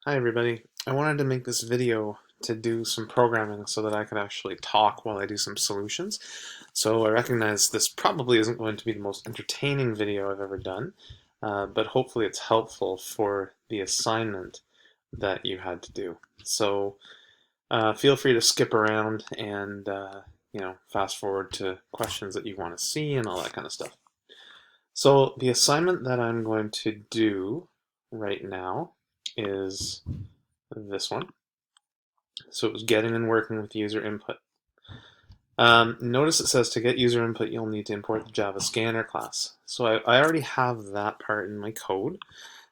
Hi everybody. I wanted to make this video to do some programming so that I could actually talk while I do some solutions. So I recognize this probably isn't going to be the most entertaining video I've ever done, but hopefully it's helpful for the assignment that you had to do. So feel free to skip around and fast forward to questions that you want to see and all that kind of stuff. So the assignment that I'm going to do right now is this one. So it was getting and working with user input. Notice it says to get user input, you'll need to import the Java Scanner class. So I already have that part in my code.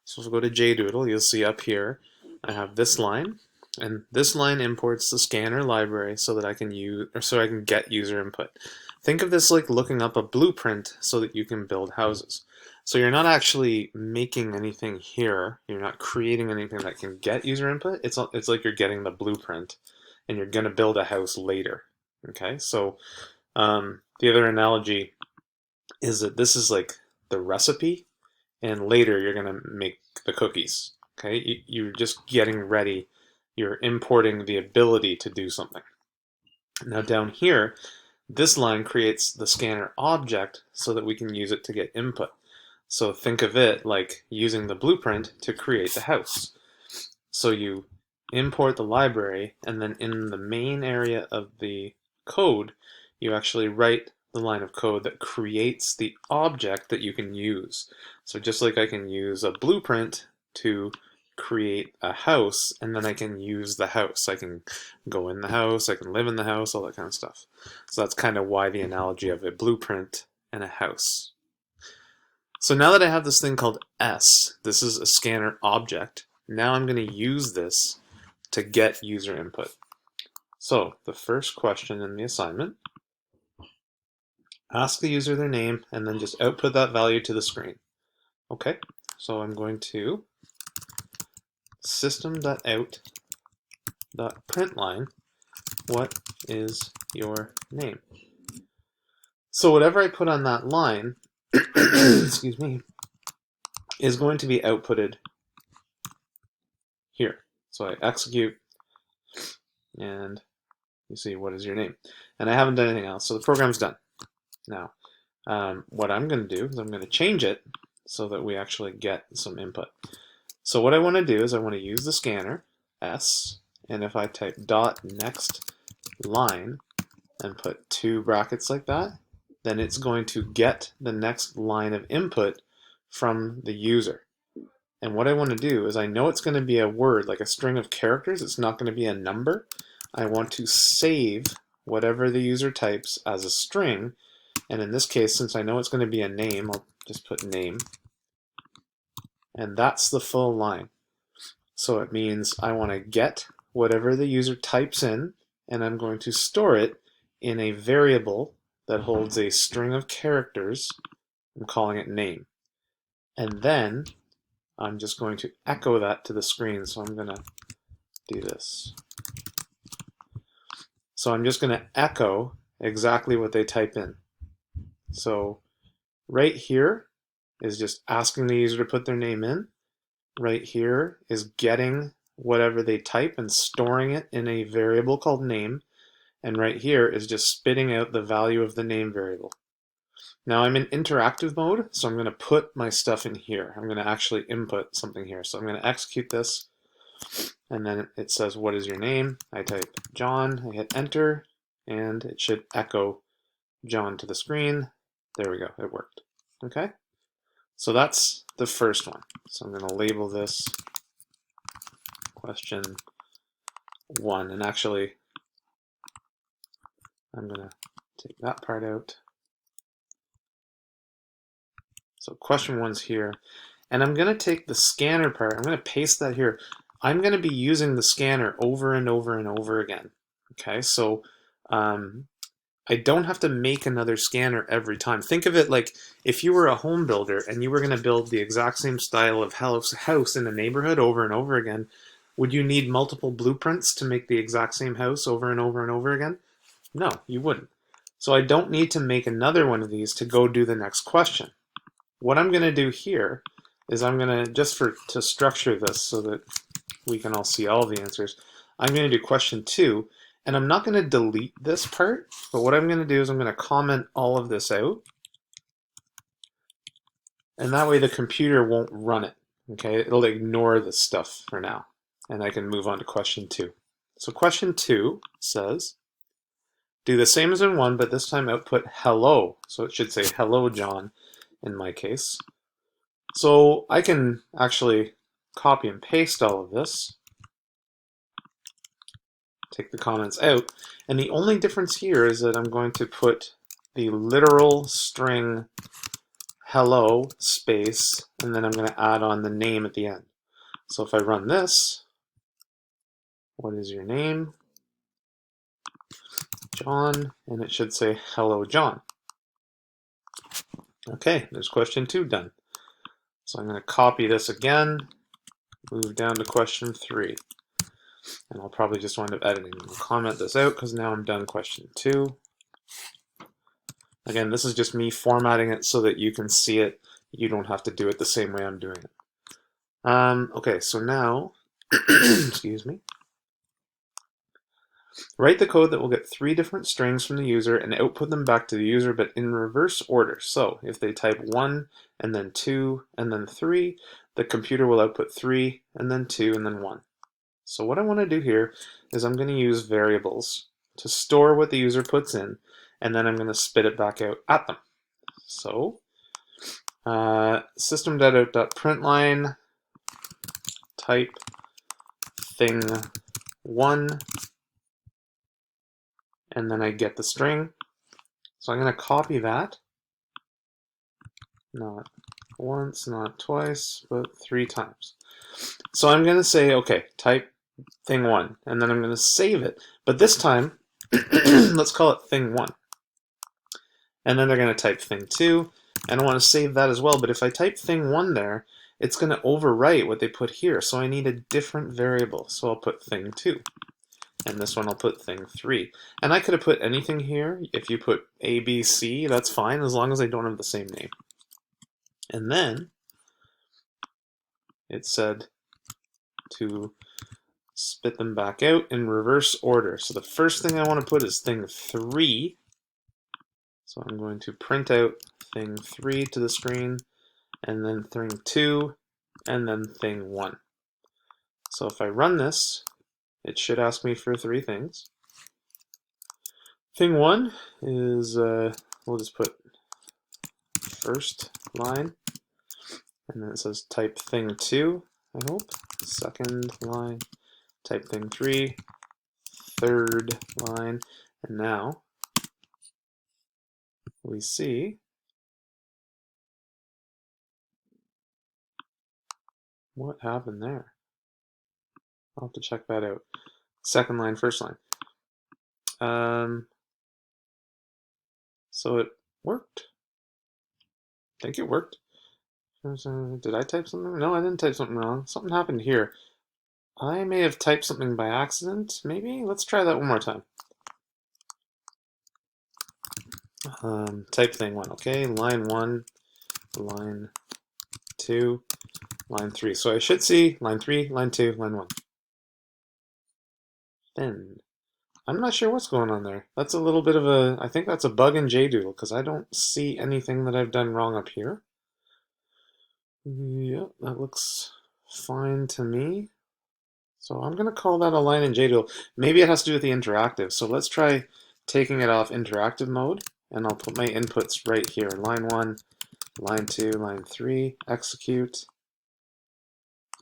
So if we go to JDoodle, you'll see up here, I have this line, and this line imports the scanner library so that I can get user input. Think of this like looking up a blueprint so that you can build houses. So you're not actually making anything here. You're not creating anything that can get user input. It's like you're getting the blueprint, and you're going to build a house later. Okay, so the other analogy is that this is like the recipe, and later you're going to make the cookies. Okay, you're just getting ready. You're importing the ability to do something. Now down here, this line creates the scanner object so that we can use it to get input. So think of it like using the blueprint to create the house. So you import the library, and then in the main area of the code, you actually write the line of code that creates the object that you can use. So just like I can use a blueprint to create a house, and then I can use the house. I can go in the house, I can live in the house, all that kind of stuff. So that's kind of why the analogy of a blueprint and a house. So now that I have this thing called S, this is a scanner object, now I'm going to use this to get user input. So the first question in the assignment, ask the user their name and then just output that value to the screen. Okay, so I'm going to system.out.println, what is your name? So whatever I put on that line, excuse me, is going to be outputted here. So I execute, and you see what is your name. And I haven't done anything else, so the program's done. Now, what I'm going to do is I'm going to change it so that we actually get some input. So what I want to do is I want to use the scanner, S, and if I type dot next line and put 2 brackets like that, then it's going to get the next line of input from the user. And what I want to do is I know it's going to be a word, like a string of characters. It's not going to be a number. I want to save whatever the user types as a string. And in this case, since I know it's going to be a name, I'll just put name. And that's the full line. So it means I want to get whatever the user types in, and I'm going to store it in a variable that holds a string of characters. I'm calling it name. And then I'm just going to echo that to the screen. So I'm going to do this. So I'm just going to echo exactly what they type in. So right here is just asking the user to put their name in. Right here is getting whatever they type and storing it in a variable called name. And right here is just spitting out the value of the name variable. Now I'm in interactive mode, so I'm going to put my stuff in here. I'm going to actually input something here. So I'm going to execute this, and then it says, what is your name? I type John, I hit enter, and it should echo John to the screen. There we go, it worked. Okay? So that's the first one. So I'm going to label this question 1, and actually I'm going to take that part out. So question 1's here, and I'm going to take the scanner part, I'm going to paste that here. I'm going to be using the scanner over and over and over again. Okay, so I don't have to make another scanner every time. Think of it like if you were a home builder and you were going to build the exact same style of house in a neighborhood over and over again, would you need multiple blueprints to make the exact same house over and over and over again? No, you wouldn't. So I don't need to make another one of these to go do the next question. What I'm going to do here is I'm going to, to structure this so that we can all see all the answers. I'm going to do question 2, and I'm not going to delete this part, but what I'm going to do is I'm going to comment all of this out, and that way the computer won't run it. Okay, it'll ignore this stuff for now, and I can move on to question 2. So question 2 says, do the same as in 1, but this time output hello. So it should say hello, John, in my case. So I can actually copy and paste all of this, take the comments out, and the only difference here is that I'm going to put the literal string hello space, and then I'm going to add on the name at the end. So if I run this, what is your name? John, and it should say hello, John. Okay, there's question 2 done. So I'm going to copy this again, move down to question 3. And I'll probably just wind up editing. I'll comment this out because now I'm done question 2. Again, this is just me formatting it so that you can see it. You don't have to do it the same way I'm doing it. Okay, so now, excuse me. Write the code that will get 3 different strings from the user and output them back to the user, but in reverse order. So if they type 1 and then 2 and then 3, the computer will output 3 and then 2 and then 1. So what I want to do here is I'm going to use variables to store what the user puts in, and then I'm going to spit it back out at them. So system.out.println type thing1, and then I get the string. So I'm going to copy that, not once, not twice, but 3 times. So I'm going to say, okay, type thing1, and then I'm going to save it. But this time, let's call it thing1. And then they're going to type thing2, and I want to save that as well. But if I type thing1 there, it's going to overwrite what they put here. So I need a different variable. So I'll put thing2. And this one I'll put thing3. And I could have put anything here. If you put A, B, C, that's fine, as long as they don't have the same name. And then it said to spit them back out in reverse order. So the first thing I want to put is thing3. So I'm going to print out thing3 to the screen, and then thing2, and then thing1. So if I run this, it should ask me for 3 things. Thing1 is, we'll just put first line, and then it says type thing2, I hope. Second line, type thing3, third line, and now we see what happened there. I'll have to check that out. Second line, first line. So it worked. I think it worked. Did I type something? No, I didn't type something wrong. Something happened here. I may have typed something by accident, maybe? Let's try that one more time. Type thing1, okay? Line 1, line 2, line 3. So I should see line 3, line 2, line 1. Then, I'm not sure what's going on there. That's a little bit of a, I think that's a bug in JDoodle, because I don't see anything that I've done wrong up here. Yep, that looks fine to me. So I'm going to call that a line in JDoodle. Maybe it has to do with the interactive. So let's try taking it off interactive mode, and I'll put my inputs right here. Line 1, line 2, line 3, execute.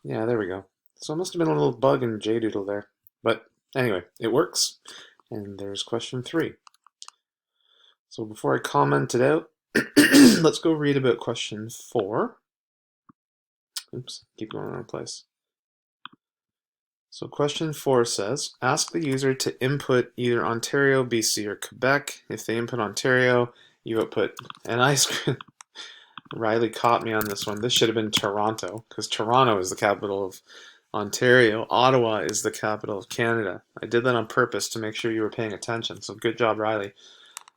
Yeah, there we go. So it must have been a little bug in JDoodle there. But anyway, it works. And there's question 3. So before I comment it out, let's go read about question 4. Oops, keep going in place. So question 4 says, ask the user to input either Ontario, BC, or Quebec. If they input Ontario, you output, and Riley caught me on this one. This should have been Toronto, because Toronto is the capital of Ontario. Ottawa is the capital of Canada. I did that on purpose to make sure you were paying attention, so good job, Riley.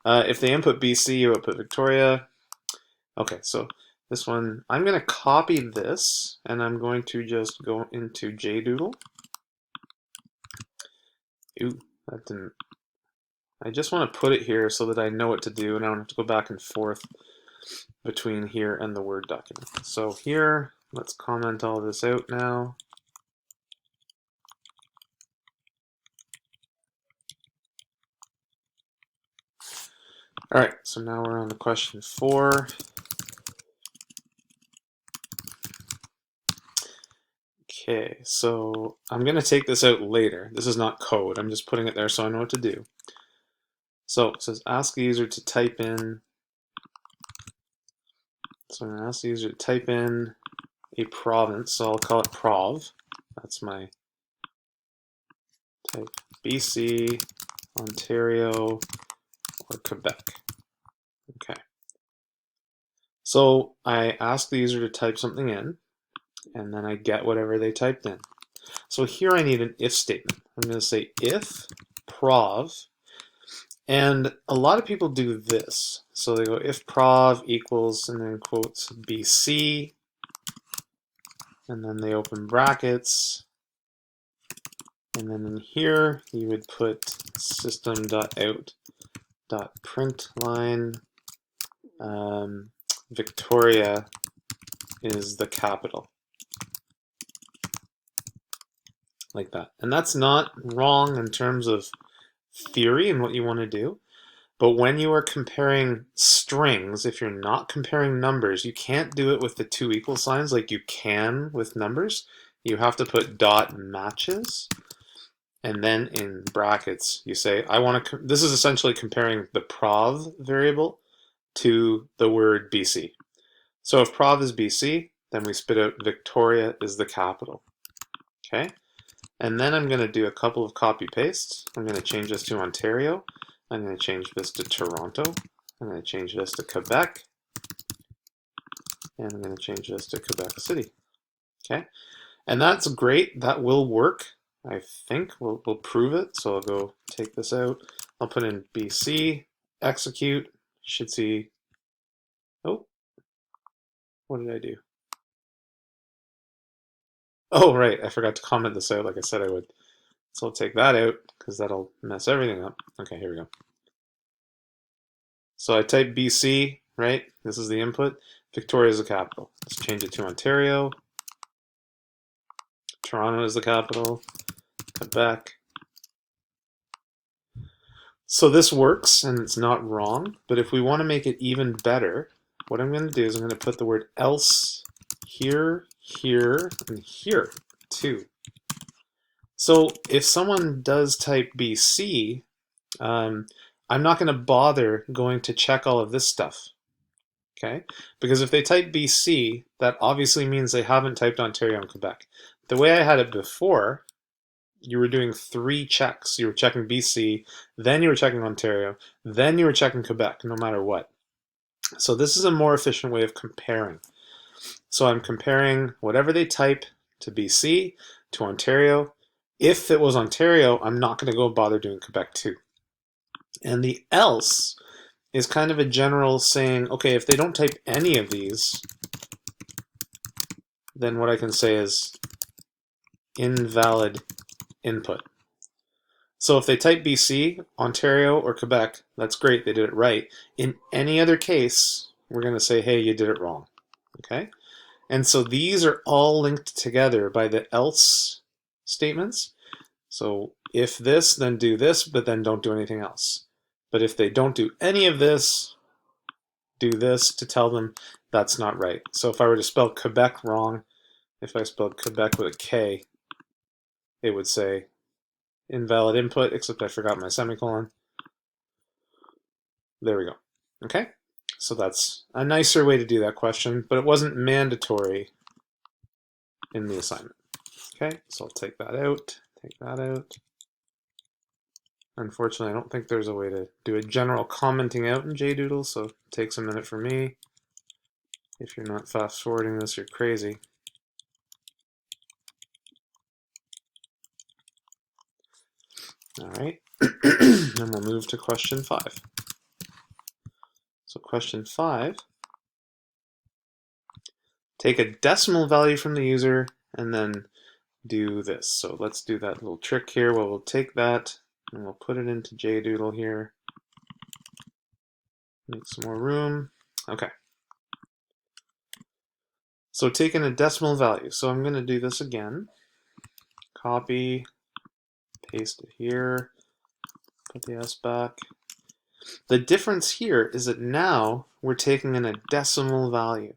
If they input BC, you output Victoria. Okay, so this one, I'm going to copy this, and I'm going to just go into JDoodle. Ooh, that didn't. I just want to put it here so that I know what to do and I don't have to go back and forth between here and the Word document. So here, let's comment all this out now. All right, so now we're on to question 4. Okay, so I'm going to take this out later. This is not code. I'm just putting it there so I know what to do. So it says ask the user to type in. So I'm going to ask the user to type in a province. So I'll call it prov. That's my type BC, Ontario, or Quebec. Okay. So I ask the user to type something in, and then I get whatever they typed in. So here I need an if statement. I'm going to say if prov, and a lot of people do this. So they go if prov equals, and then quotes BC, and then they open brackets, and then in here you would put system.out.println Victoria is the capital. Like that. And that's not wrong in terms of theory and what you want to do. But when you are comparing strings, if you're not comparing numbers, you can't do it with the two equal signs like you can with numbers. You have to put dot matches. And then in brackets, you say, I want to, this is essentially comparing the prov variable to the word BC. So if prov is BC, then we spit out Victoria is the capital. Okay? And then I'm going to do a couple of copy pastes. I'm going to change this to Ontario. I'm going to change this to Toronto. I'm going to change this to Quebec. And I'm going to change this to Quebec City. Okay? And that's great. That will work. I think we'll prove it. So I'll go take this out. I'll put in BC, execute. Should see, oh, what did I do? Oh, right, I forgot to comment this out like I said I would. So I'll take that out because that'll mess everything up. Okay, here we go. So I type BC, right? This is the input. Victoria is the capital. Let's change it to Ontario. Toronto is the capital. Quebec. So this works and it's not wrong, but if we want to make it even better, what I'm going to do is I'm going to put the word else here, here, and here too. So if someone does type BC, I'm not going to bother going to check all of this stuff, okay? Because if they type BC, that obviously means they haven't typed Ontario and Quebec. The way I had it before, you were doing 3 checks. You were checking BC, then you were checking Ontario, then you were checking Quebec, no matter what. So this is a more efficient way of comparing. So I'm comparing whatever they type to BC, to Ontario. If it was Ontario, I'm not going to go bother doing Quebec too. And the else is kind of a general saying, okay, if they don't type any of these, then what I can say is invalid input. So if they type BC, Ontario, or Quebec, that's great, they did it right. In any other case, we're going to say, hey, you did it wrong. Okay? And so these are all linked together by the else statements. So if this, then do this, but then don't do anything else. But if they don't do any of this, do this to tell them that's not right. So if I were to spell Quebec wrong, if I spelled Quebec with a K, it would say invalid input, except I forgot my semicolon. There we go. Okay? So that's a nicer way to do that question, but it wasn't mandatory in the assignment. Okay, so I'll take that out, take that out. Unfortunately, I don't think there's a way to do a general commenting out in JDoodle, so it takes a minute for me. If you're not fast forwarding this, you're crazy. All right, then we'll move to question 5. So question 5, take a decimal value from the user and then do this. So let's do that little trick here where we'll take that and we'll put it into JDoodle here. Make some more room. Okay. So taking a decimal value. So I'm going to do this again. Copy, paste it here, put the S back. The difference here is that now we're taking in a decimal value.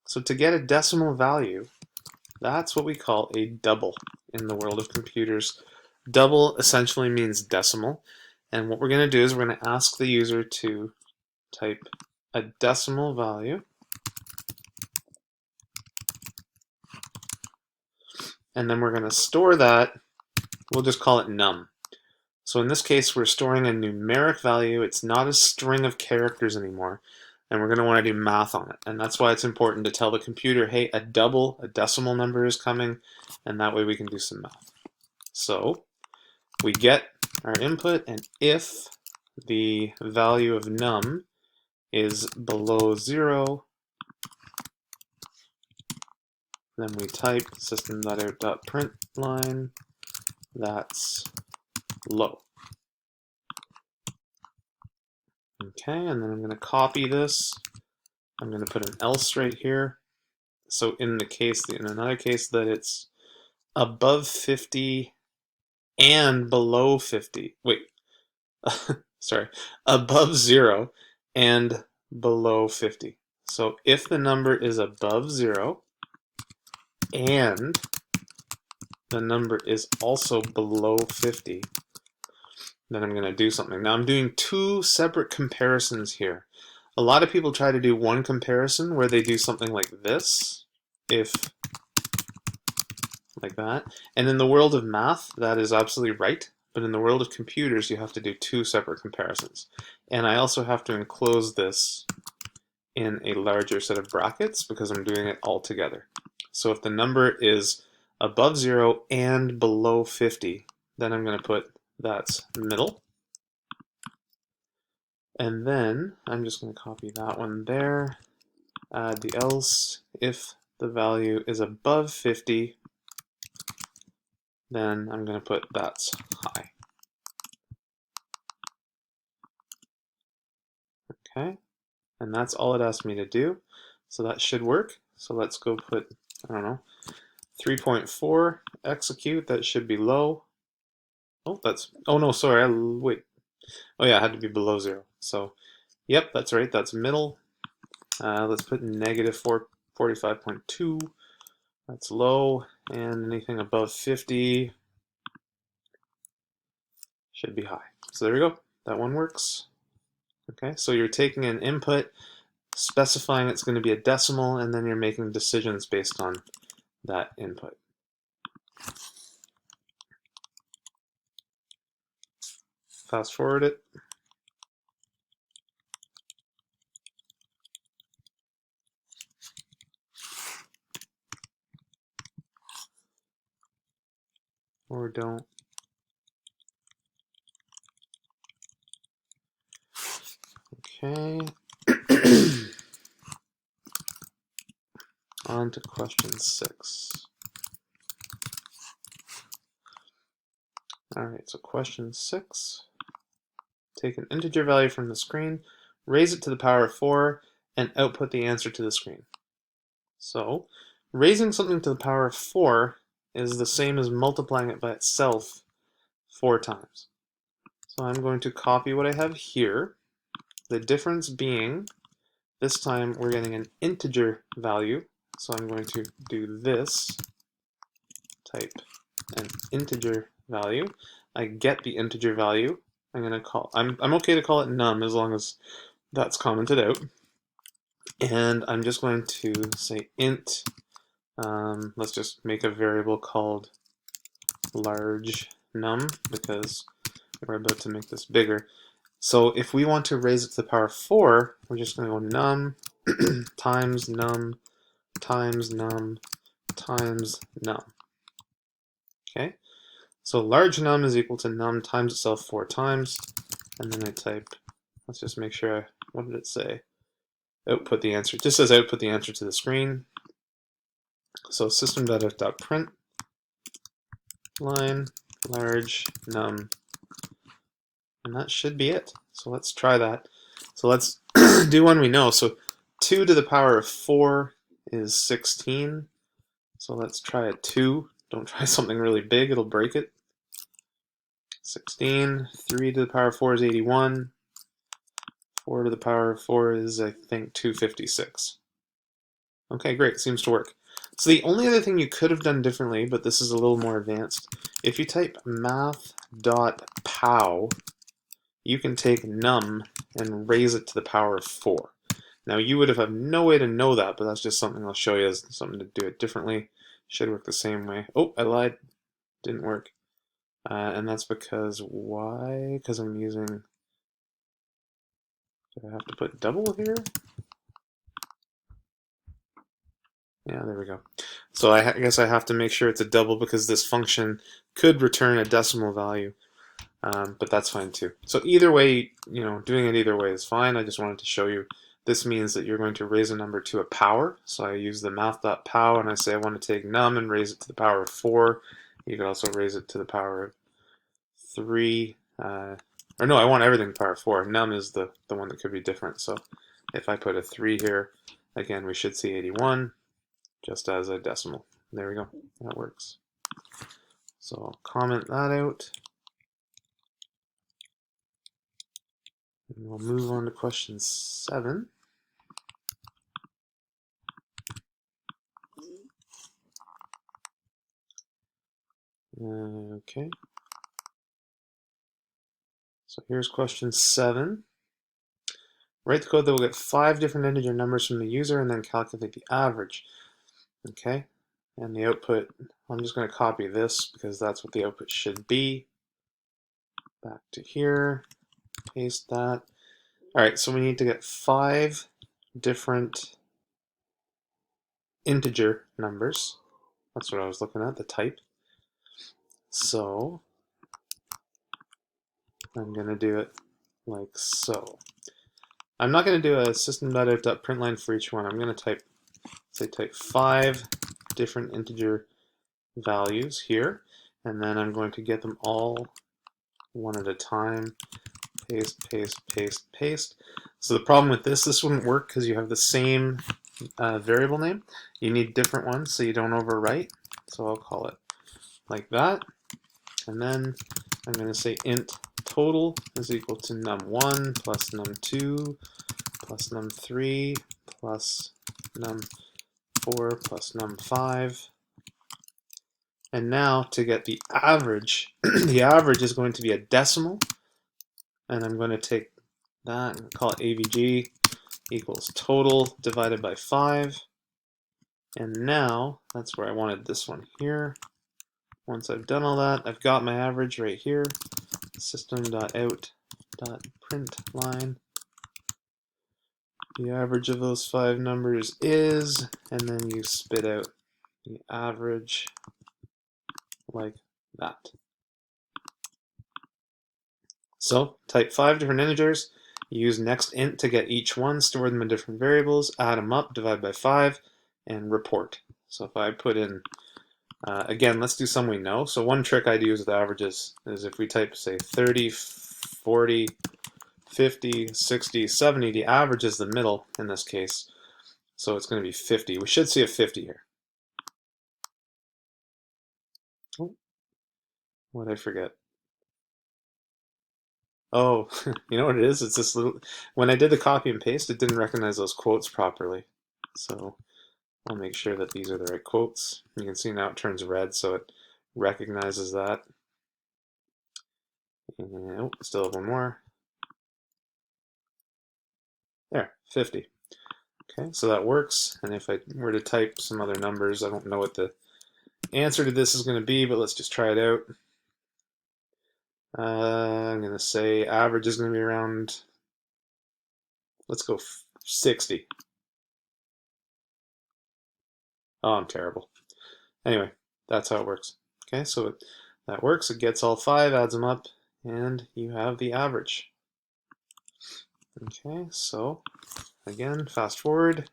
So to get a decimal value, that's what we call a double in the world of computers. Double essentially means decimal. And what we're going to do is we're going to ask the user to type a decimal value. And then we're going to store that. We'll just call it num. So in this case, we're storing a numeric value. It's not a string of characters anymore. And we're going to want to do math on it. And that's why it's important to tell the computer, hey, a decimal number is coming. And that way we can do some math. So we get our input, and if the value of num is below 0, then we type system.out.println that's low. Okay, and then I'm going to copy this. I'm going to put an else right here. So in another case that it's above 50 and below 50. Wait, sorry, above 0 and below 50. So if the number is above 0 and the number is also below 50, then I'm going to do something. Now I'm doing two separate comparisons here. A lot of people try to do one comparison where they do something like this, if like that. And in the world of math, that is absolutely right. But in the world of computers, you have to do two separate comparisons. And I also have to enclose this in a larger set of brackets because I'm doing it all together. So if the number is above 0 and below 50, then I'm going to put that's middle. And then I'm just going to copy that one there, add the else. If the value is above 50, then I'm going to put that's high. Okay, and that's all it asked me to do. So that should work. So let's go put, I don't know, 3.4, execute. That should be low. Oh, oh no, sorry, wait. Oh yeah, it had to be below 0. So, yep, that's right, that's middle. Let's put negative 45.2. That's low, and anything above 50 should be high. So there we go. That one works. Okay, so you're taking an input, specifying it's going to be a decimal, and then you're making decisions based on that input. Fast forward it. Or don't. Okay. On to question 6. Alright, so question 6. Take an integer value from the screen, raise it to the power of 4, and output the answer to the screen. So, raising something to the power of 4 is the same as multiplying it by itself 4 times. So I'm going to copy what I have here. The difference being, this time we're getting an integer value. So I'm going to do this, type an integer value. I get the integer value. I'm okay to call it num as long as that's commented out. And I'm just going to say int, let's just make a variable called large num because we're about to make this bigger. So if we want to raise it to the power of 4, we're just going to go num times num times num times num. Okay, so large num is equal to num times itself 4 times, and then I type, let's just make sure, what did it say? Output the answer. It just says output the answer to the screen. So system.out.println large num And that should be it. So let's try that. So let's do one we know. So 2 to the power of 4 is 16. So let's try a 2. Don't try something really big, it'll break it. 16. 3 to the power of 4 is 81. 4 to the power of 4 is, I think, 256. Okay, great. Seems to work. So the only other thing you could have done differently, but this is a little more advanced, if you type math.pow, you can take num and raise it to the power of 4. Now you would have had no way to know that, but that's just something I'll show you as something to do it differently. Should work the same way. Oh, I lied. Didn't work. And that's because, why? Because I'm using, do I have to put double here? Yeah, there we go. So I guess I have to make sure it's a double because this function could return a decimal value, but that's fine too. So either way, doing it either way is fine. I just wanted to show you this means that you're going to raise a number to a power. So I use the math.pow and I say I want to take num and raise it to the power of 4. You could also raise it to the power of 3. Or no, I want everything to the power of 4. Num is the one that could be different. So if I put a 3 here, again, we should see 81. Just as a decimal. There we go. That works. So I'll comment that out. And we'll move on to question 7. Okay. So here's question 7. Write the code that will get 5 different integer numbers from the user and then calculate the average. Okay. And the output, I'm just going to copy this because that's what the output should be. Back to here. Paste that. Alright, so we need to get 5 different integer numbers. That's what I was looking at, the type. So I'm going to do it like so. I'm not going to do a system.out.println for each one. I'm going to type 5 different integer values here, and then I'm going to get them all one at a time. Paste, paste, paste, paste. So the problem with this wouldn't work because you have the same variable name. You need different ones so you don't overwrite. So I'll call it like that. And then I'm going to say int total is equal to num1 plus num2 plus num3 plus num4 plus num5. And now to get the average, the average is going to be a decimal. And I'm going to take that and call it AVG equals total divided by 5. And now, that's where I wanted this one here. Once I've done all that, I've got my average right here. System.out.println. The average of those 5 numbers is, and then you spit out the average like that. So type 5 different integers, use next int to get each one, store them in different variables, add them up, divide by 5, and report. So if I put in, again, let's do some we know. So one trick I'd use with averages is if we type, say, 30, 40, 50, 60, 70, the average is the middle in this case. So it's going to be 50. We should see a 50 here. Oh, what did I forget? Oh, you know what it is? It's this little, when I did the copy and paste, it didn't recognize those quotes properly. So I'll make sure that these are the right quotes. You can see now it turns red, so it recognizes that. And, oh, still have one more. There, 50. Okay, so that works. And if I were to type some other numbers, I don't know what the answer to this is going to be, but let's just try it out. I'm going to say average is going to be around, let's go 60. Oh, I'm terrible. Anyway, that's how it works. Okay, so that works. It gets all 5, adds them up, and you have the average. Okay, so again, fast forward.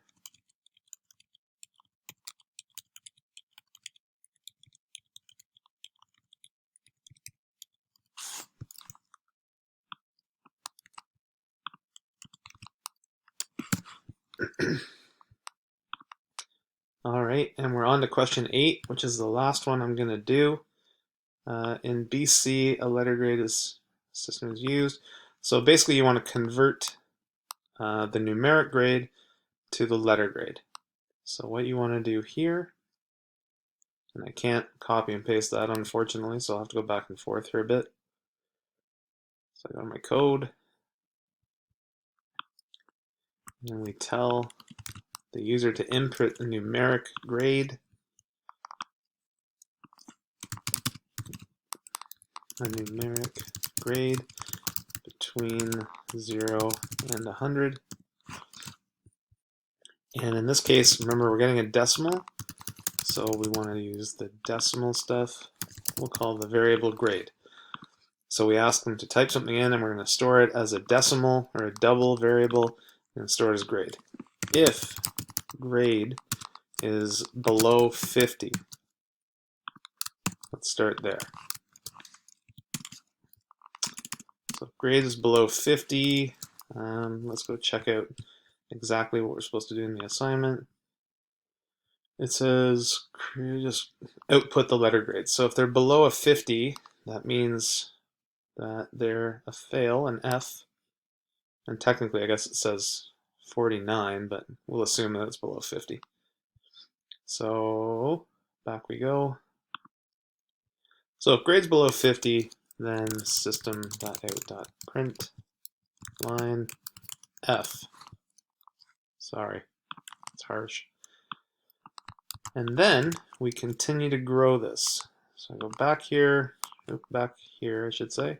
All right, and we're on to question 8, which is the last one I'm going to do. In BC, a letter grade system is used. So basically you want to convert the numeric grade to the letter grade. So what you want to do here, and I can't copy and paste that unfortunately, so I'll have to go back and forth here a bit. So I go to my code, and we tell the user to input the numeric grade, between 0 and 100. And in this case, remember we're getting a decimal, so we want to use the decimal stuff. We'll call the variable grade. So we ask them to type something in, and we're going to store it as a decimal or a double variable and store it as grade. If grade is below 50, let's start there. So if grade is below 50, let's go check out exactly what we're supposed to do in the assignment. It says just output the letter grade. So if they're below a 50, that means that they're a fail, an F. And technically, I guess it says 49, but we'll assume that it's below 50. So back we go. So if grade's below 50, then system.out.print line F. Sorry, it's harsh. And then we continue to grow this. So I go back here, I should say.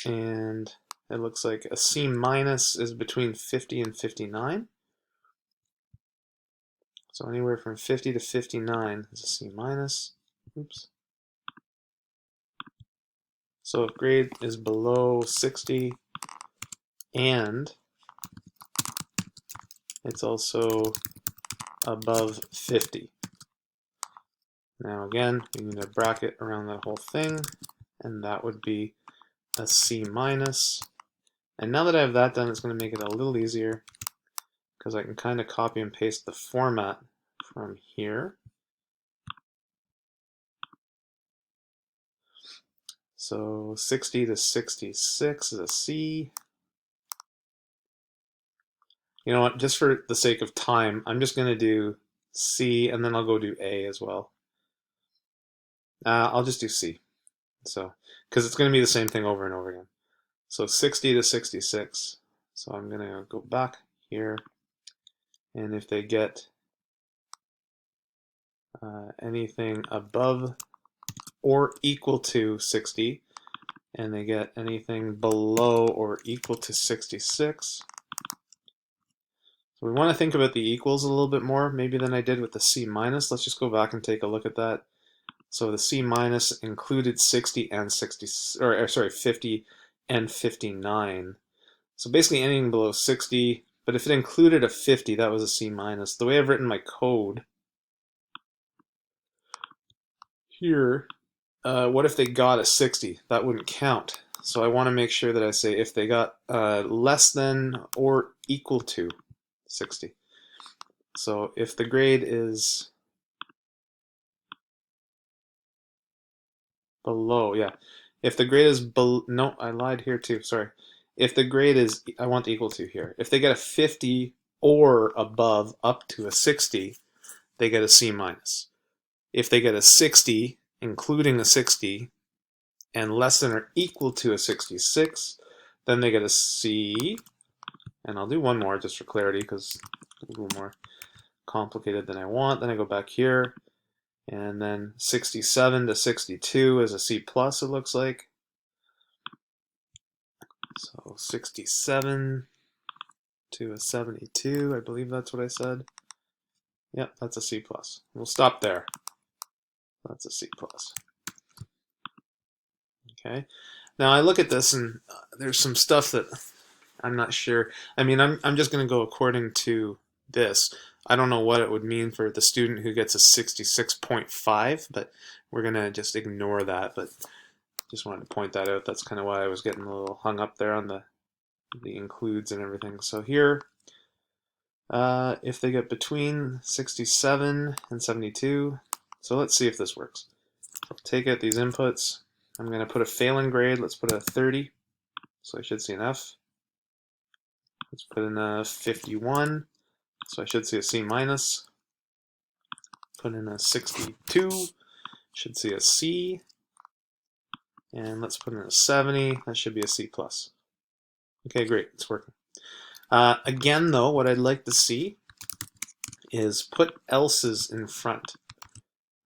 And it looks like a C minus is between 50 and 59. So anywhere from 50 to 59 is a C minus. Oops. So if grade is below 60 and it's also above 50. Now again, you need a bracket around that whole thing, and that would be a C minus. And now that I have that done, it's going to make it a little easier because I can kind of copy and paste the format from here. So 60 to 66 is a C. You know what, just for the sake of time, I'm just going to do C and then I'll go do A as well. I'll just do C. So, because it's going to be the same thing over and over again. So 60 to 66. So I'm going to go back here, and if they get anything above or equal to 60, and they get anything below or equal to 66, so we want to think about the equals a little bit more, maybe than I did with the C minus. Let's just go back and take a look at that. So the C minus included 60 and 50 and 59. So basically anything below 60, but if it included a 50, that was a C minus. The way I've written my code here, what if they got a 60? That wouldn't count. So I want to make sure that I say if they got less than or equal to 60. So if the grade is below, yeah. If the grade is below, no, I lied here too, sorry. If the grade is, I want the equal to here. If they get a 50 or above up to a 60, they get a C minus. If they get a 60, including a 60, and less than or equal to a 66, then they get a C. And I'll do one more just for clarity because it's a little more complicated than I want. Then I go back here, and then 67 to 62 is a C plus, it looks like. So 67 to a 72, I believe that's what I said. Yep, that's a C plus. We'll stop there. That's a C plus. Okay. Now I look at this and there's some stuff that I'm not sure. I mean, I'm just going to go according to this. I don't know what it would mean for the student who gets a 66.5, but we're going to just ignore that. But just wanted to point that out. That's kind of why I was getting a little hung up there on the includes and everything. So here if they get between 67 and 72. So let's see if this works. I'll take out these inputs. I'm going to put a failing grade. Let's put a 30. So I should see an F. Let's put in a 51. So I should see a C minus. Put in a 62. Should see a C. And let's put in a 70. That should be a C plus. Okay, great. It's working. Again, though, what I'd like to see is put else's in front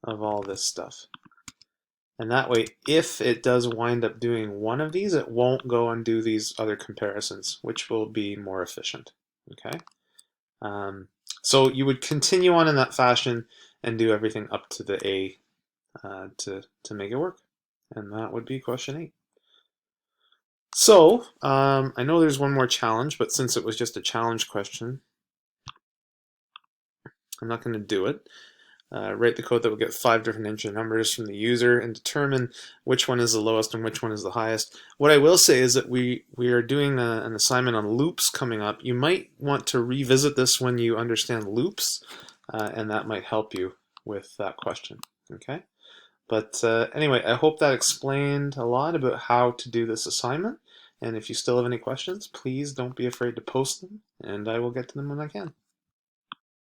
of all this stuff. And that way, if it does wind up doing one of these, it won't go and do these other comparisons, which will be more efficient. Okay. So you would continue on in that fashion and do everything up to the A to make it work. And that would be question 8. So I know there's one more challenge, but since it was just a challenge question, I'm not going to do it. Write the code that will get 5 different integer numbers from the user and determine which one is the lowest and which one is the highest. What I will say is that we are doing an assignment on loops coming up. You might want to revisit this when you understand loops, and that might help you with that question. Okay. But anyway, I hope that explained a lot about how to do this assignment. And if you still have any questions, please don't be afraid to post them, and I will get to them when I can.